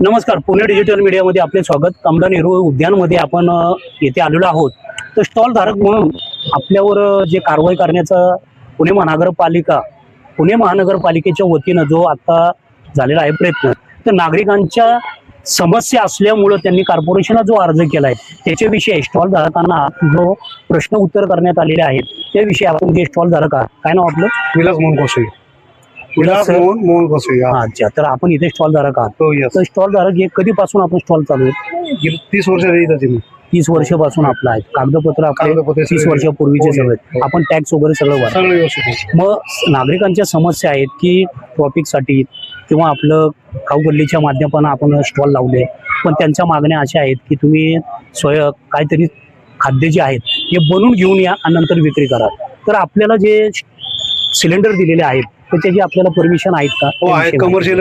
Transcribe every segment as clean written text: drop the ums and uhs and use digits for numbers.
नमस्कार, पुणे डिजिटल मीडियामध्ये आपले स्वागत. कमला नेहरू उद्यानमध्ये आपण येथे आलेलो आहोत. तर स्टॉल धारक म्हणून आपल्यावर जे कारवाई करण्याचा पुणे महानगरपालिकेच्या वतीनं जो आता झालेला आहे प्रयत्न, तर नागरिकांच्या समस्या असल्यामुळं त्यांनी कॉर्पोरेशनला जो अर्ज केलाय त्याच्याविषयी स्टॉल धारकांना जो प्रश्न उत्तर करण्यात आलेले आहेत त्याविषयी आपण जे स्टॉल धारक आहात, काय नाव आपलं? विलास मोहन कोसई. अच्छा, तर आपण इथे स्टॉल धारक आहात. तर स्टॉल धारक हे कधीपासून आपण स्टॉल चालू आहे? 30 वर्ष 30 वर्षापासून आपला आहे. कागदपत्र आपले 30 वर्षापूर्वीचे सगळे, आपण टॅक्स वगैरे सगळं भरतो. मग नागरिकांच्या समस्या आहेत की ट्रॉफिकसाठी किंवा आपलं खाऊ गल्लीच्या माध्यमातून आपण स्टॉल लावले, पण त्यांच्या मागण्या अशा आहेत की तुम्ही काहीतरी खाद्य जे आहेत हे बनवून घेऊन या आणि नंतर विक्री करा. तर आपल्याला जे सिलेंडर दिलेले आहेत तर त्याची आपल्याला परमिशन आहेत का? कमर्शियल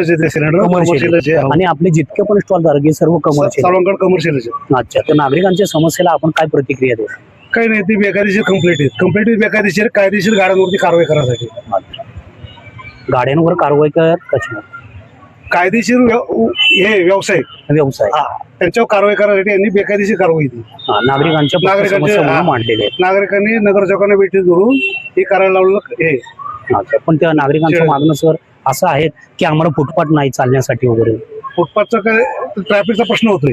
आणि आपले जितके पण स्टॉल धारक हे सर्व कमर्शियल. अच्छा, तर नागरिकांच्या समस्येला आपण काय प्रतिक्रिया देऊ? काही नाही, ती बेकायदेशीर कंप्लेंट बेकायदेशीर कायदेशीर गाड्यांवरती कारवाई करायसाठी. गाड्यांवर कारवाई कशी? कायदेशीर हे व्यवसाय त्यांच्यावर कारवाई करायसाठी यांनी बेकायदेशीर कारवाई केली. नागरिकांच्या मांडलेले आहेत. नागरिकांनी नगरसेवकांना भेटी धरून हे करायला लावलं हे. पण त्या नागरिकांचं मागणं सर असं आहे की आम्हाला फुटपाथ नाही चालण्यासाठी वगैरे. फुटपाथचा काय ट्रॅफिकचा प्रश्न होतोय.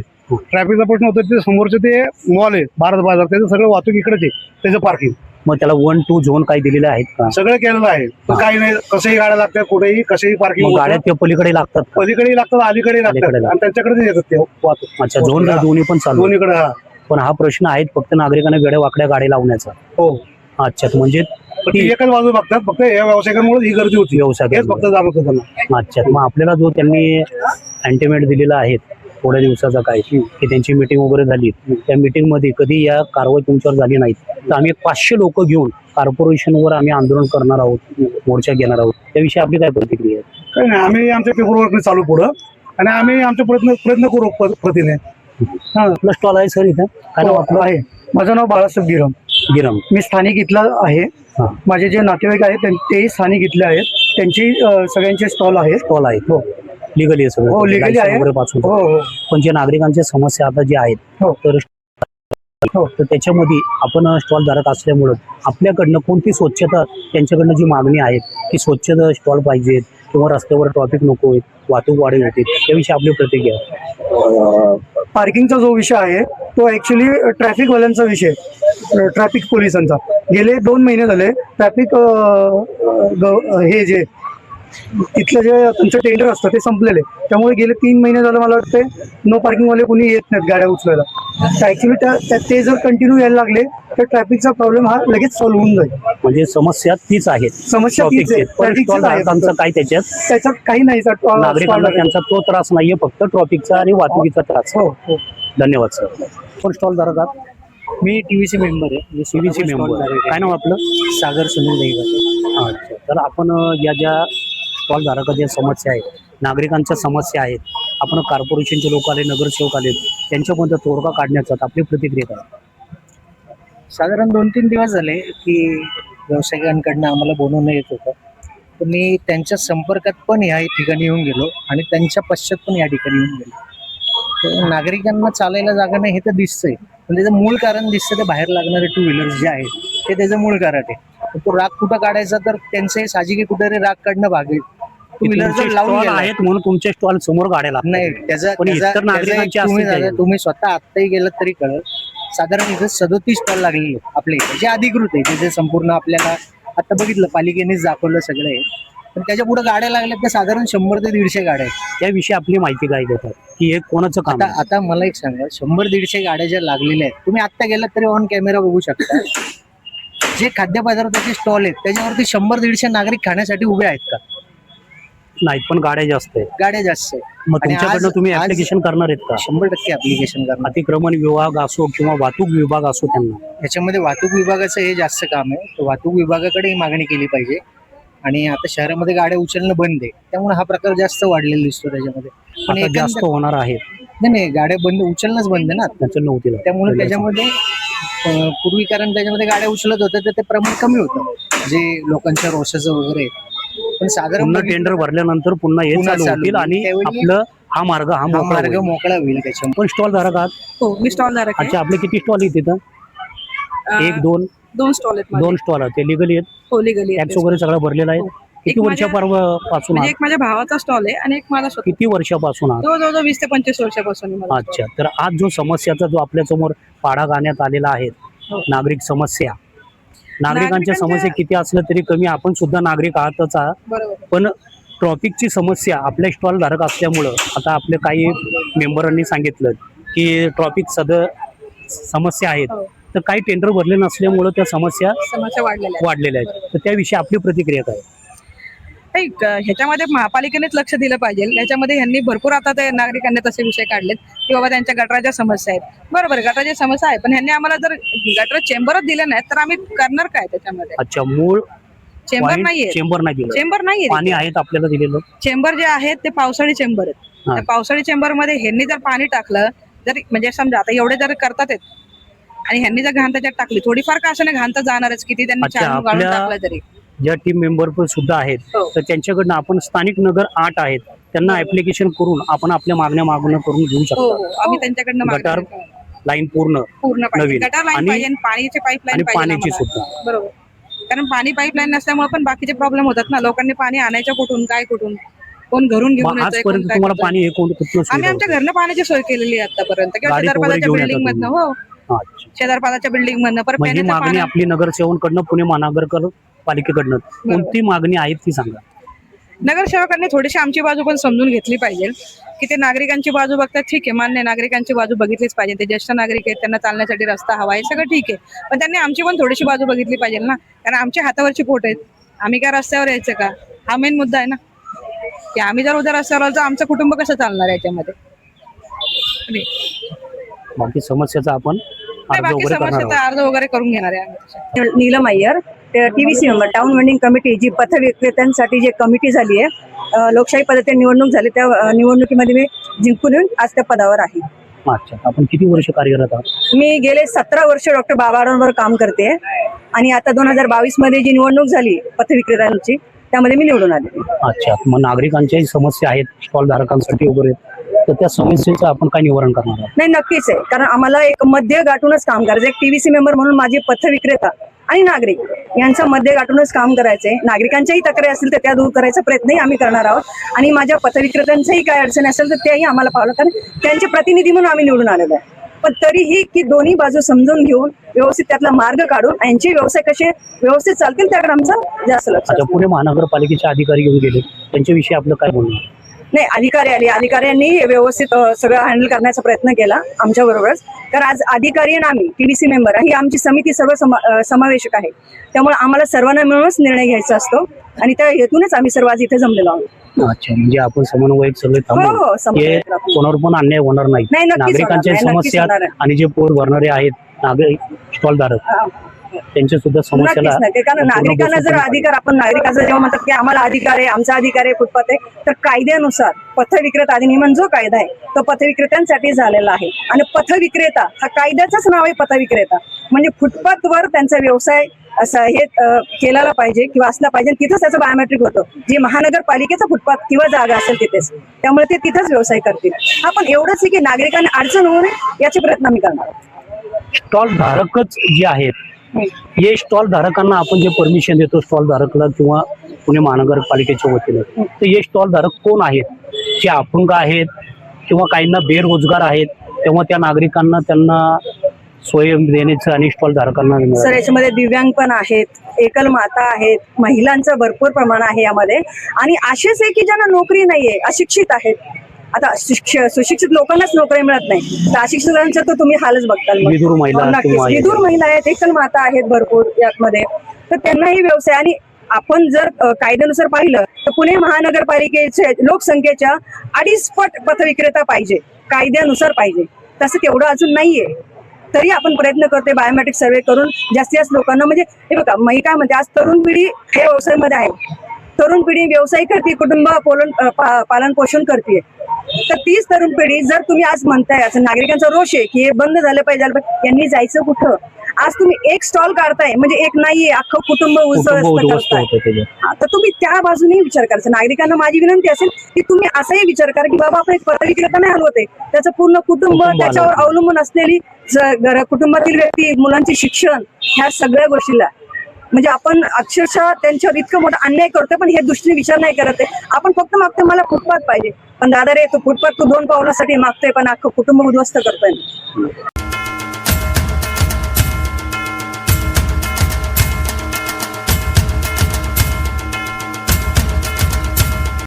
ते समोरचे ते मॉल आहे भारत बाजार, त्याचं सगळं वाहतूक इकडेच आहे, त्याचं पार्किंग. मग त्याला 1-2 झोन काही दिलेले आहेत का? सगळं केलेलं आहे. काही नाही, कसंही गाड्या लागतात, कुठेही कसेही पार्किंग. गाड्या ते पलीकडे लागतात, अलीकडे लागतात आणि त्यांच्याकडे येतात ते वाहतूक. अच्छा, झोन दोन्ही पण चालू दोन्हीकडे. पण हा प्रश्न आहे फक्त नागरिकांना वेड्या वाकड्या गाडी लावण्याचा. हो. अच्छा, म्हणजे एकच बाजू बघतात, फक्त या व्यावसायिकांमुळे ही गर्दी होती. व्यवसाय फक्त जाणवतं त्यांना. अच्छा, मग आपल्याला जो त्यांनी अँटिमेट दिलेला आहे थोड्या दिवसाचा काय की त्यांची मीटिंग वगैरे झाली, त्या मीटिंग मध्ये कधी या कारवाई तुमच्यावर झाली नाही, तर आम्ही 500 लोक घेऊन कॉर्पोरेशनवर आम्ही आंदोलन करणार आहोत, मोर्चा घेणार आहोत. त्याविषयी आपली काय प्रतिक्रिया आहे? काही नाही, आम्ही आमच्या पेपरवर्क चालू पुढं आणि आम्ही आमचे प्रयत्न करू प्रतीने. आपला स्टॉल आहे सर इथं, काय नाव आपलं आहे? माझं नाव बाळासाहेब गिरम. मी स्थानिक इथला आहे. माझे जे नातेवाईक आहेत तेही स्थानिक इथले आहेत. त्यांची सगळ्यांचे स्टॉल आहेत. हो, लिगली आहे सगळं. हो, लिगली आहे. हो. पण जे नागरिकांच्या समस्या आता जे आहेत तर त्याच्यामध्ये आपण स्टॉल धारक असल्यामुळं आपल्याकडनं कोणती स्वच्छता, त्यांच्याकडनं जी मागणी आहे की स्वच्छता स्टॉल पाहिजेत किंवा रस्त्यावर ट्रॉफिक नको आहे, वाहतूक वाढी होते, त्याविषयी आपली प्रतिक्रिया. पार्किंगचा जो विषय आहे तो ऍक्च्युली ट्रॅफिकवाल्यांचा विषय, ट्रॅफिक पोलिसांचा. गेले 2 महिने झाले ट्रॅफिक हे जे तिथलं जे तुमचं टेंडर असतं ते संपलेले, त्यामुळे गेले 3 महिने झाले मला वाटते नो पार्किंगवाले कोणी येत नाहीत गाड्या उचलायला. ऍक्च्युली ते जर कंटिन्यू यायला लागले तर ट्रॅफिकचा प्रॉब्लेम हा लगेच सॉल्व्ह होऊन जाईल. म्हणजे समस्या तीच आहे. समस्या तीच आहे. काय त्याच्यात काही नाही. नागरिकांना त्यांचा तो त्रास नाहीये, फक्त ट्रॉफिकचा आणि वाहतुकीचा त्रास. हो. धन्यवाद सर. कोण स्टॉल धारक आहात? मी TVC मेंबर आहे. CVC member. काय नाव आपलं? सागर सुनील दैवत. अच्छा, तर आपण या ज्या स्टॉल धारकाच्या समस्या आहेत, नागरिकांच्या समस्या आहेत, आपण कॉर्पोरेशनचे लोक आले, नगरसेवक आले, त्यांच्यामध्ये तोडगा काढण्याचा आपली प्रतिक्रिया काय? साधारण 2-3 दिवस झाले की व्यावसायिकांकडनं आम्हाला बोलवणं येत होतं. तर मी त्यांच्या संपर्कात पण या ठिकाणी येऊन गेलो आणि त्यांच्या पश्चात पण या ठिकाणी येऊन गेलो. तर नागरिकांना चालायला जागा नाही हे तर दिसतंय, पण त्याचं मूळ कारण दिसतं ते बाहेर लागणारे 2 व्हीलर्स जे आहेत ते त्याचं मूळ कारण आहे. तो राग कुठं काढायचा, तर त्यांचं हे साहजिक कुठेतरी राग काढणं भाग आहे. 2 व्हीलर जर लावून आहेत म्हणून तुमच्या स्टॉल समोर गाड्या लागतात नाही, तुम्ही स्वतः आत्ताही गेलात तरी कळत. साधारण इथे 37 स्टॉल लागलेले आपले इथे जे अधिकृत आहे, जे संपूर्ण आपल्याला आता बघितलं पालिकेनेच दाखवलं सगळं आहे. पण त्याच्या पुढे गाड्या लागल्यात त्या साधारण 100 ते 150 गाड्या आहेत. त्याविषयी आपली माहिती काय देतात की हे कोणाचं काम? आता मला एक सांगा, 100-150 गाड्या ज्या लागलेल्या आहेत, तुम्ही आत्ता गेलात तरी ऑन कॅमेरा बघू शकता. जे खाद्यपदार्थाचे स्टॉल आहेत त्याच्यावरती 100-150 नागरिक खाण्यासाठी उभे आहेत का? नाहीत, पण गाड्या जास्त आहेत. गाड्या जास्त आहेत. मग तुमच्याकडनं तुम्ही ऍप्लिकेशन करणार आहेत का? 100% ऍप्लिकेशन करणार. अतिक्रमण विभाग असो किंवा वाहतूक विभाग असो, त्यांना याच्यामध्ये वाहतूक विभागाचं हे जास्त काम आहे. तर वाहतूक विभागाकडे ही मागणी केली पाहिजे. आणि आता शहरामध्ये गाड्या उचलणं बंद आहे, त्यामुळे हा प्रकार जास्त वाढलेला दिसतो त्याच्यामध्ये. पण जास्त होणार आहे. नाही, गाड्या उचलणंच बंद आहे ना, त्यामुळे त्याच्यामध्ये पूर्वी कारण त्याच्यामध्ये गाड्या उचलत होत्या तर ते प्रमाण कमी होतं जे लोकांच्या रोषाचं वगैरे. पण साधारण टेंडर भरल्यानंतर पुन्हा हे चालू होतील आणि आपलं हा मार्ग हा मोकळा मार्ग होईल. मोकळा होईल त्याच्यामुळे. पण स्टॉल धारक आहात. हो मी स्टॉल धारक आहे. अच्छा, आपले किती स्टॉल आहेत तिथं? एक दोन दोन स्टॉल आहेत माझे. दोन स्टॉल आहेत, ते लिगली आहेत, होली गली आहेत टॅक्स वगैरे सगळं भरलेलं आहे. हो. किती एक माझ्या- वर्षापासून म्हणजे आहात? एक माझ्या भावाचा स्टॉल आहे आणि एक माझा स्वतः. किती वर्षापासून आहात? जवळजवळ 20 ते 25 वर्षापासून आहे मला अच्छा, तर आज जो समस्याचा जो आपल्या समोर पाढा घालण्यात आलेला आहे, हो. नागरिक समस्या, नागरिकांच्या नागरिकांच्या- समस्या किती असलं तरी कमी, आपण सुद्धा नागरिक आहातच आहात. स्टॉल. बरोबर. पण ट्रॉफिकची समस्या आपल्या स्टॉल धारक असल्यामुळं आता आपल्या काही मेंबरांनी सांगितलं की ट्रॉफिक समस्या आहेत, हो. तर काही टेंडर भरले नसल्यामुळं त्या समस्या समस्या वाढलेल्या आहेत. वाढलेल्या आहेत. तर त्याविषयी आपली प्रतिक्रिया काय? नाही, ह्याच्यामध्ये महापालिकेनेच लक्ष दिलं पाहिजे. ह्याच्यामध्ये ह्यांनी भरपूर आता ते नागरिकांनी तसे विषय काढलेत की बाबा त्यांच्या गटराच्या समस्या आहेत. बरोबर, गटराची समस्या आहे, पण ह्यांनी आम्हाला जर गटर चेंबरच दिले नाहीत तर आम्ही करणार काय त्याच्यामध्ये? अच्छा, मूळ चेंबर नाहीये. चेंबर नाही दिलं, चेंबर नाहीये. पाणी आहेत आपल्याला दिलेलं. चेंबर जे आहेत ते पावसाळी चेंबर आहेत. हा. त्या पावसाळी चेंबर मध्ये ह्यांनी जर पाणी टाकलं, जर म्हणजे समजा आता एवढे जर करतात आहेत आणि ह्यांनी जर घाण त्याच्यात टाकली, थोडीफार का असं घाण तर जाणारच, किती त्यांनी अच्छा, चालून गाळून आपल्या- टाकलं तरी. ज्या टीम मेंबर पण सुद्धा आहेत, हो. तर त्यांच्याकडनं आपण स्थानिक नगर 8 आहेत त्यांना ऍप्लिकेशन करून आपण आपल्या मागण्या करून घेऊ हो शकतो. हो, आम्ही त्यांच्याकडनं गटार मागणी करतो. लाईन पूर्ण पूर्ण पाहिजे, नवीन. गटार लाईन आणि- पाहिजे, पाण्याची पाईपलाईन आणि पाहिजे पाण्याची आम्हाला. सुद्धा. बरोबर, कारण पाणी पाईपलाईन नसल्यामुळे पण बाकीचे प्रॉब्लेम होतात ना. लोकांनी पाणी आणायचं कुठून, काय कुठून, कोण घरून घेऊन मग येतंय, कोण आजपर्यंत काय तुम्हाला करतंय. पाणी हे कुठलं आम्ही सुविधा आमच्या होतं? घरनं पाण्याची सोय केलेली आहे आतापर्यंत, किंवा गाडीत वगैरे शेजारपादाच्या घेऊन येता बिल्डिंग मधनं. तुम्ही? हो, अच्छा. शेजारपादाच्या बिल्डिंग मधनं. परत मग ही पिण्याचं मागणी पाणी- आपली नगरसेवकांकडनं, पुणे महानगर पालिकेकडनं कोणती मागणी आहे ती सांगा. नगरसेवकांनी थोडीशी आमची बाजू पण समजून घेतली पाहिजे की ते नागरिकांची बाजू बघतात. ठीक आहे, मान्य, नागरिकांची बाजू बघितलीच पाहिजे. ते ज्येष्ठ नागरिक आहेत, त्यांना चालण्यासाठी रस्ता हवा आहे, सगळं ठीक आहे, पण त्यांनी आमची पण थोडीशी बाजू बघितली पाहिजे ना. कारण आमच्या हातावरची पोट आहेत, आम्ही काय रस्त्यावर यायचं का? हा मेन मुद्दा आहे ना, की आम्ही जर उद्या रस्त्यावर आलो तर आमचं कुटुंब कसं चालणार याच्यामध्ये? नाही, बाकी समस्याचा आपण अर्ज बाकी वगैरे करणार समस्याचा आहोत. अर्ज वगैरे करून घेणार आहे आम्ही. Neelam Iyer, TVC member, town vending committee, जी पथ विक्रेत्यांसाठी जी कमिटी झाली आहे, लोकशाही पद्धतीने निवडणूक झाली, त्या निवडणुकीमध्ये मी जिंकून येऊन आज त्या पदावर आहे. अच्छा, आपण किती वर्ष कार्यरत आहात? मी गेले 17 वर्ष डॉक्टर बाबारावांवर काम करते आणि आता 2022 मध्ये जी निवडणूक झाली पथ विक्रेत्यांची, त्यामध्ये मी निवडून आले. अच्छा, मग नागरिकांच्याही समस्या आहेत स्टॉल धारकांसाठी वगैरे, तर त्या समस्येचं आपण काय निवारण करणार आहोत? नाही, नक्कीच आहे, कारण आम्हाला एक मध्य गाठूनच काम करायचं. एक TVC मेंबर म्हणून माझे पथ विक्रेता आणि नागरिक यांचा मध्य गाठूनच काम करायचंय. नागरिकांच्याही तक्रारी असतील तर त्या दूर करायचा प्रयत्नही आम्ही करणार आहोत आणि माझ्या पथविक्रेत्यांच्याही काय अडचणी असेल तर त्याही आम्हाला पावलं, कारण त्यांचे प्रतिनिधी म्हणून आम्ही निवडून आलेलो आहे. पण तरीही की दोन्ही बाजू समजून घेऊन व्यवस्थित त्यातला मार्ग काढून यांचे व्यवसाय कसे व्यवस्थित चालतील त्याकडे आमचं जास्त लक्ष अच्छा, असतं. पुणे महानगरपालिकेचे अधिकारी येऊन गेले, त्यांच्याविषयी आपलं काय बोलणं? नाही, अधिकाऱ्यांनी व्यवस्थित सगळं हँडल करण्याचा प्रयत्न केला आमच्या बरोबरच. तर आज अधिकारी आणि आम्ही TVC मेंबर ही आमची समिती सर्व समावेशक आहे, त्यामुळे आम्हाला सर्वांना मिळूनच निर्णय घ्यायचा असतो आणि त्या हेतूनच आम्ही सर्व आज इथे जमलेलो आहोत. अच्छा, म्हणजे आपण समन्वयक सगळे हो, थांबू, हो, समन्वयक हे राहू. कोणावर पण अन्याय होणार नाही. नाही, नक्कीच नागरिकांच्या होणार नाही, समस्या नक्कीच होणार आहे. आणि जे पोर भरणारे आहेत नागरिक स्टॉल धारक, हा. त्यांच्या सुद्धा समस्याला नक्कीच नाही, कारण नागरिकांना जर अधिकार, आपण नागरिकांचा जेव्हा म्हणतात की आम्हाला अधिकार आहे, आमचा अधिकार आहे फुटपाथ आहे, तर कायद्यानुसार पथविक्रेता अधिनियम जो कायदा आहे तो पथविक्रेत्यांसाठी झालेला आहे आणि पथविक्रेता हा कायद्याचंच नाव आहे. पथविक्रेता म्हणजे फुटपाथवर त्यांचा व्यवसाय असं हे केलेला पाहिजे किंवा असला पाहिजे, तिथंच त्याचं बायोमेट्रिक होतं. जे महानगरपालिकेचा फुटपाथ किंवा जागा असेल तिथेच, त्यामुळे ते तिथंच व्यवसाय करतील. हा, पण एवढंच आहे की नागरिकांना अडचण होऊ नये याचे प्रयत्न आम्ही करणार आहोत. स्टॉल धारकच जे आहेत, हे स्टॉल धारकांना आपण जे परमिशन देतो स्टॉल धारकला किंवा पुणे महानगरपालिकेच्या वतीनं, तर हे स्टॉल धारक कोण आहेत? जे अपंग आहेत किंवा काहींना बेरोजगार आहेत, तेव्हा त्या नागरिकांना त्यांना सोय देण्याचं आणि स्टॉल धारकांना सर, याच्यामध्ये दिव्यांग पण आहेत, एकल माता आहेत, महिलांचं भरपूर प्रमाण आहे यामध्ये, आणि असेच आहे की ज्यांना नोकरी नाहीये, अशिक्षित आहेत. आता सुशिक्षित लोकांनाच नोकरी मिळत नाही, तर अशिक्षितांचं तर तुम्ही हालच बघताल. मग विधुर महिला नक्कीच, किंवा विधुर महिला आहेत, एकल माता आहेत भरपूर यामध्ये, तर त्यांनाही व्यवसाय. आणि आपण जर कायद्यानुसार पाहिलं तर पुणे महानगरपालिकेचे लोकसंख्येच्या 2.5 पट पथविक्रेता पाहिजे, कायद्यानुसार पाहिजे. तसं तेवढं अजून नाहीये, तरी आपण प्रयत्न करतोय बायोमेट्रिक सर्वे करून जास्तीत जास्त लोकांना. म्हणजे हे बघा, मी काय म्हणते, आज तरुण पिढी हे व्यवसायामध्ये आहे, तरुण पिढी व्यवसाय करते, कुटुंब पालन पोषण करते. तर तीच तरुण पिढी जर तुम्ही आज म्हणताय, असं नागरिकांचा रोष आहे की हे बंद झालं पाहिजे, यांनी जायचं कुठं? आज तुम्ही एक स्टॉल काढताय म्हणजे एक नाहीये, अख्खं कुटुंब कुटुंब उद्ध्वस्त करताय. होतं त्याच्यात. हा, तर तुम्ही त्या बाजूने विचार करायचा. नागरिकांना माझी विनंती असेल की तुम्ही असाही विचार करा की बाबा आपण एक पथविक्रेता नाही हलवते, त्याचं पूर्ण कुटुंब कुटुंब त्याच्यावर हलवते. अवलंबून असलेली कुटुंबातील व्यक्ती, मुलांचे शिक्षण, ह्या सगळ्या गोष्टीला म्हणजे आपण अक्षरशः त्यांच्यावर इतकं मोठा अन्याय करतोय, पण हे दृष्टीने विचार नाही करत आहे. आपण फक्त मागतोय मला फुटपाथ पाहिजे, पण दादा रे तो फुटपाथ तू 2 पावलासाठी मागतोय, पण अख्खं कुटुंब उद्ध्वस्त करतोय.